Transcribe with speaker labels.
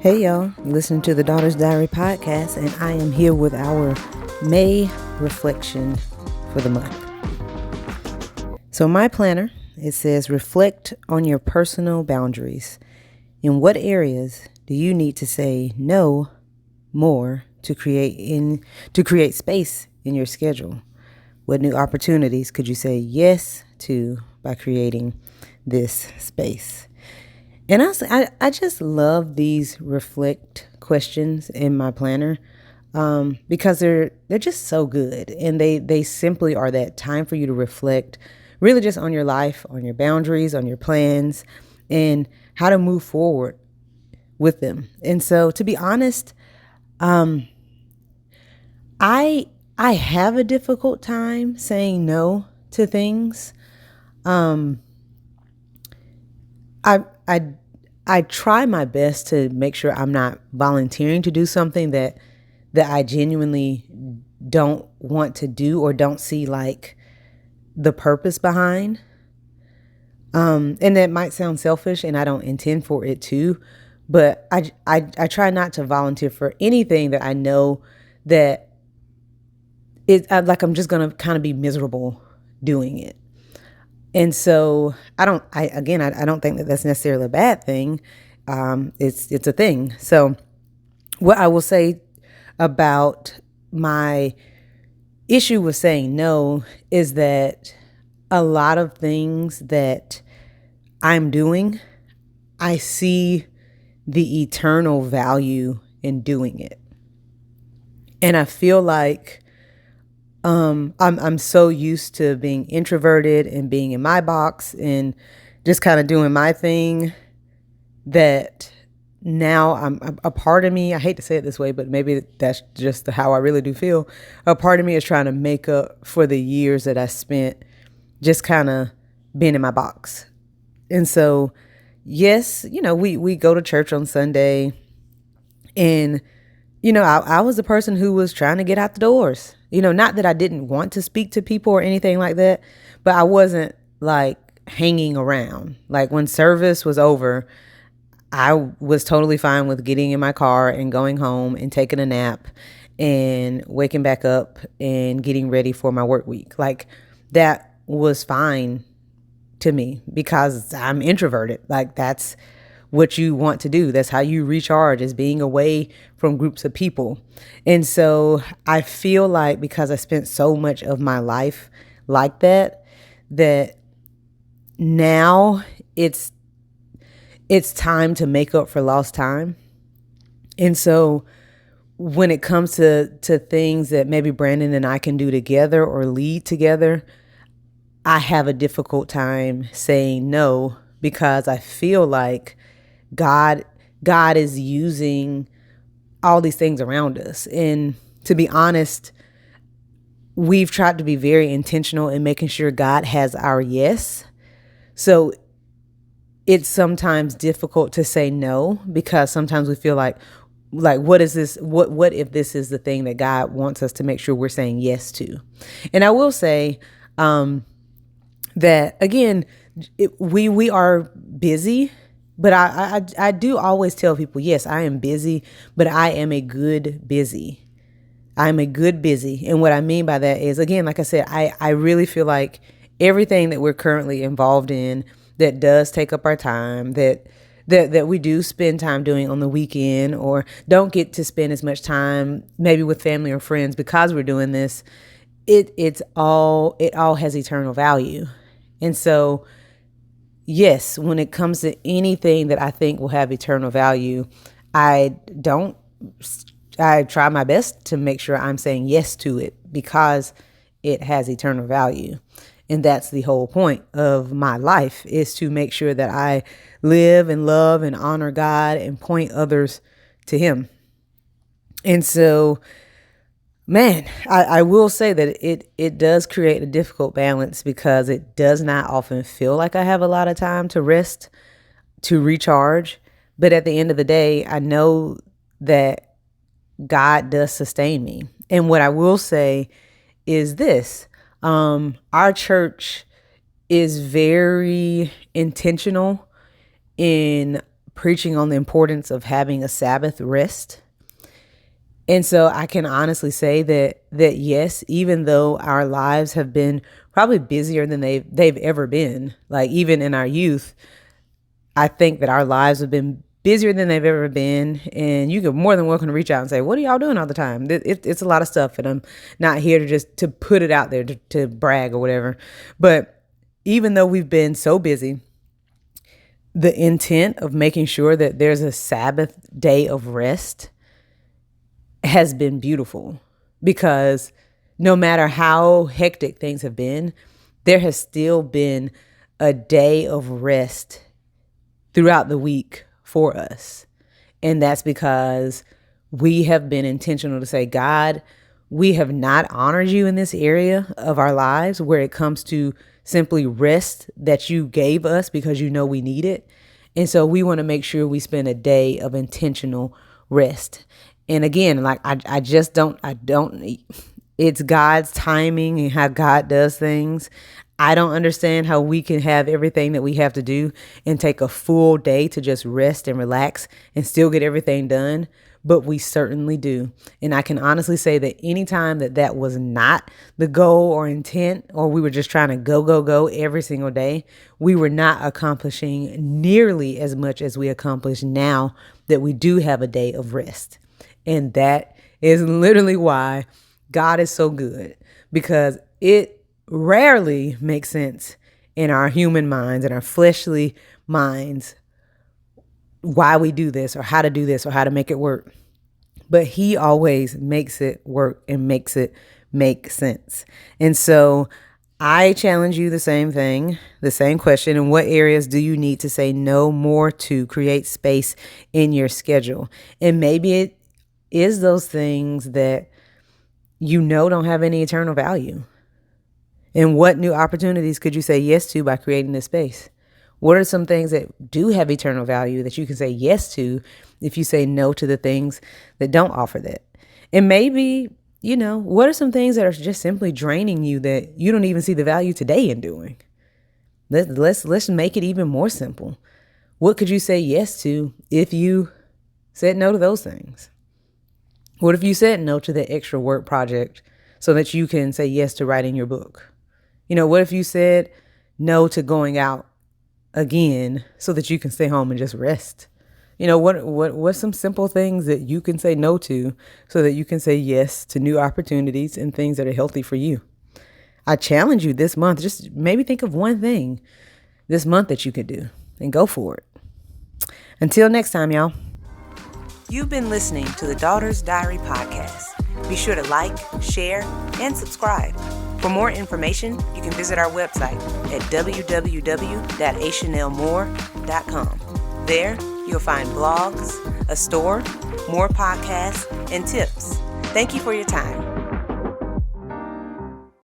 Speaker 1: Hey y'all, you listening to the Daughter's Diary podcast, and I am here with our May reflection for the month. So, my planner, it says reflect on your personal boundaries. In what areas do you need to say no more to create space in your schedule? What new opportunities could you say yes to by creating this space? And I just love these reflect questions in my planner because they're just so good, and they simply are that time for you to reflect, really just on your life, on your boundaries, on your plans, and how to move forward with them. And so, to be honest, I have a difficult time saying no to things. I I I try my best to make sure I'm not volunteering to do something that I genuinely don't want to do or don't see like the purpose behind. And that might sound selfish, and I don't intend for it to, but I try not to volunteer for anything that I know that like I'm just gonna kind of be miserable doing it. And so I don't think that that's necessarily a bad thing. It's a thing. So what I will say about my issue with saying no is that a lot of things that I'm doing, I see the eternal value in doing it. And I feel like I'm so used to being introverted and being in my box and just kind of doing my thing that now I'm a part of me. I hate to say it this way, but maybe that's just how I really do feel. A part of me is trying to make up for the years that I spent just kind of being in my box. And so, yes, we go to church on Sunday, and I was the person who was trying to get out the doors. Not that I didn't want to speak to people or anything like that, but I wasn't like hanging around. Like when service was over, I was totally fine with getting in my car and going home and taking a nap and waking back up and getting ready for my work week. Like that was fine to me because I'm introverted. Like that's what you want to do. That's how you recharge, is being away from groups of people. And so I feel like because I spent so much of my life like that, that now it's time to make up for lost time. And so when it comes to things that maybe Brandon and I can do together or lead together, I have a difficult time saying no because I feel like God God is using all these things around us. And to be honest, we've tried to be very intentional in making sure God has our yes. So it's sometimes difficult to say no because sometimes we feel like what is this, what if this is the thing that God wants us to make sure we're saying yes to. And I will say that again, we are busy, but I do always tell people, yes, I am busy, but I am a good busy. I'm a good busy. And what I mean by that is, again, like I said, I really feel like everything that we're currently involved in that does take up our time, that we do spend time doing on the weekend or don't get to spend as much time maybe with family or friends because we're doing this, it all has eternal value. And so, yes, when it comes to anything that I think will have eternal value, I don't I try my best to make sure I'm saying yes to it because it has eternal value. And that's the whole point of my life, is to make sure that I live and love and honor God and point others to him. And so, man, I will say that it does create a difficult balance because it does not often feel like I have a lot of time to rest, to recharge. But at the end of the day, I know that God does sustain me. And what I will say is this: our church is very intentional in preaching on the importance of having a Sabbath rest. And so I can honestly say that yes, even though our lives have been probably busier than they've ever been, like even in our youth, I think that our lives have been busier than they've ever been. And you can more than welcome to reach out and say, what are y'all doing all the time? It's a lot of stuff. And I'm not here to just to put it out there to brag or whatever. But even though we've been so busy, the intent of making sure that there's a Sabbath day of rest has been beautiful, because no matter how hectic things have been, there has still been a day of rest throughout the week for us. And that's because we have been intentional to say, God, we have not honored you in this area of our lives where it comes to simply rest that you gave us because you know we need it. And so we want to make sure we spend a day of intentional rest. And again, like I don't, it's God's timing and how God does things. I don't understand how we can have everything that we have to do and take a full day to just rest and relax and still get everything done. But we certainly do. And I can honestly say that anytime that was not the goal or intent, or we were just trying to go every single day, we were not accomplishing nearly as much as we accomplish now that we do have a day of rest. And that is literally why God is so good, because it rarely makes sense in our human minds and our fleshly minds why we do this or how to do this or how to make it work. But he always makes it work and makes it make sense. And so I challenge you the same thing, the same question. In what areas do you need to say no more to create space in your schedule? And maybe it is those things that you know don't have any eternal value. And what new opportunities could you say yes to by creating this space? What are some things that do have eternal value that you can say yes to if you say no to the things that don't offer that? And maybe, what are some things that are just simply draining you that you don't even see the value today in doing? Let's make it even more simple. What could you say yes to if you said no to those things? What if you said no to the extra work project so that you can say yes to writing your book? What if you said no to going out again so that you can stay home and just rest? What's some simple things that you can say no to so that you can say yes to new opportunities and things that are healthy for you? I challenge you this month, just maybe think of one thing this month that you could do and go for it. Until next time, y'all. You've been listening to the Daughter's Diary podcast. Be sure to like, share, and subscribe. For more information, you can visit our website at www.achanelmore.com. There, you'll find blogs, a store, more podcasts, and tips. Thank you for your time.